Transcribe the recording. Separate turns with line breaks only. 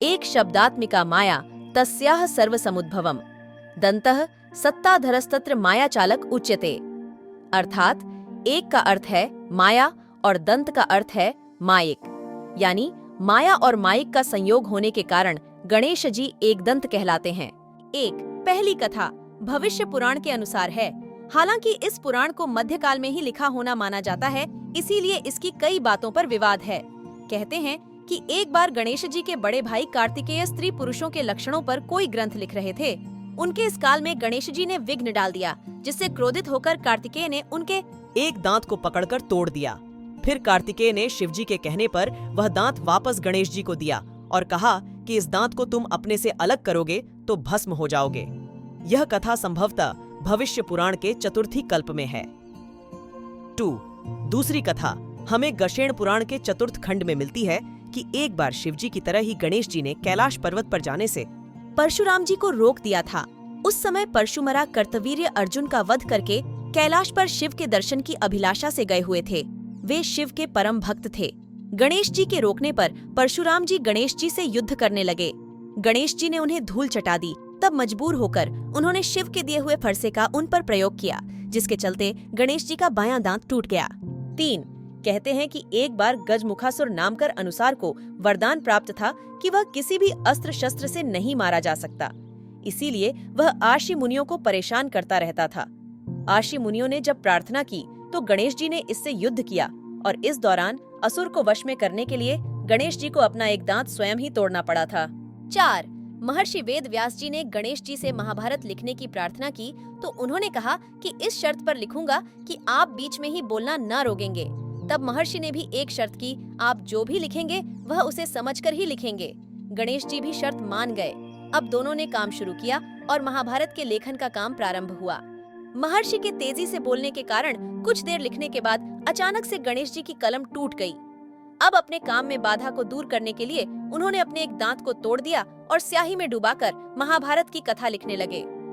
एक शब्दात्मिका माया तस्याह सर्वसमुद्भवम् दन्तः सत्ताधरस्तत्र माया चालक उच्यते। अर्थात एक का अर्थ है माया और दंत का अर्थ है मायिक, यानी माया और मायिक का संयोग होने के कारण गणेश जी एक दंत कहलाते हैं। एक पहली कथा भविष्य पुराण के अनुसार है। हालांकि इस पुराण को मध्यकाल में ही लिखा होना माना जाता है, इसीलिए इसकी कई बातों पर विवाद है। कहते हैं कि एक बार गणेश जी के बड़े भाई कार्तिकेय स्त्री पुरुषों के लक्षणों पर कोई ग्रंथ लिख रहे थे। उनके इस काल में गणेश जी ने विघ्न डाल दिया, जिससे क्रोधित होकर कार्तिकेय ने उनके
एक दांत को पकड़कर तोड़ दिया। फिर कार्तिकेय ने शिव जी के कहने पर वह दांत वापस गणेश जी को दिया और कहा कि इस दांत को तुम अपने से अलग करोगे तो भस्म हो जाओगे। यह कथा संभवतः भविष्य पुराण के चतुर्थी कल्प में है। 2. दूसरी कथा हमें गशेण पुराण के चतुर्थ खंड में मिलती है कि एक बार शिवजी की तरह ही गणेश जी ने कैलाश पर्वत पर जाने से
परशुराम जी को रोक दिया था। उस समय परशुमरा कर्तवीर्य अर्जुन का वध करके कैलाश पर शिव के दर्शन की अभिलाषा से गए हुए थे। वे शिव के परम भक्त थे। गणेश जी के रोकने पर परशुराम जी गणेश जी से युद्ध करने लगे। गणेश जी ने उन्हें धूल चटा दी। तब मजबूर होकर उन्होंने शिव के दिए हुए फरसे का उन पर प्रयोग किया, जिसके चलते गणेश जी का बायां दांत टूट गया। 3. कहते हैं कि एक बार गजमुखासुर नामकर अनुसार को वरदान प्राप्त था कि वह किसी भी अस्त्र शस्त्र से नहीं मारा जा सकता। इसीलिए वह आशी मुनियों को परेशान करता रहता था। आशी मुनियों ने जब प्रार्थना की तो गणेश जी ने इससे युद्ध किया और इस दौरान असुर को वश में करने के लिए गणेश जी को अपना एक दांत स्वयं ही तोड़ना पड़ा था। 4. महर्षि वेद व्यास जी ने गणेश जी से महाभारत लिखने की प्रार्थना की तो उन्होंने कहा कि इस शर्त पर लिखूंगा कि आप बीच में ही बोलना न रोकेंगे। तब महर्षि ने भी एक शर्त की, आप जो भी लिखेंगे वह उसे समझकर ही लिखेंगे। गणेश जी भी शर्त मान गए। अब दोनों ने काम शुरू किया और महाभारत के लेखन का काम प्रारंभ हुआ। महर्षि के तेजी से बोलने के कारण कुछ देर लिखने के बाद अचानक से गणेश जी की कलम टूट गई। अब अपने काम में बाधा को दूर करने के लिए उन्होंने अपने एक दांत को तोड़ दिया और स्याही में डुबाकर महाभारत की कथा लिखने लगे।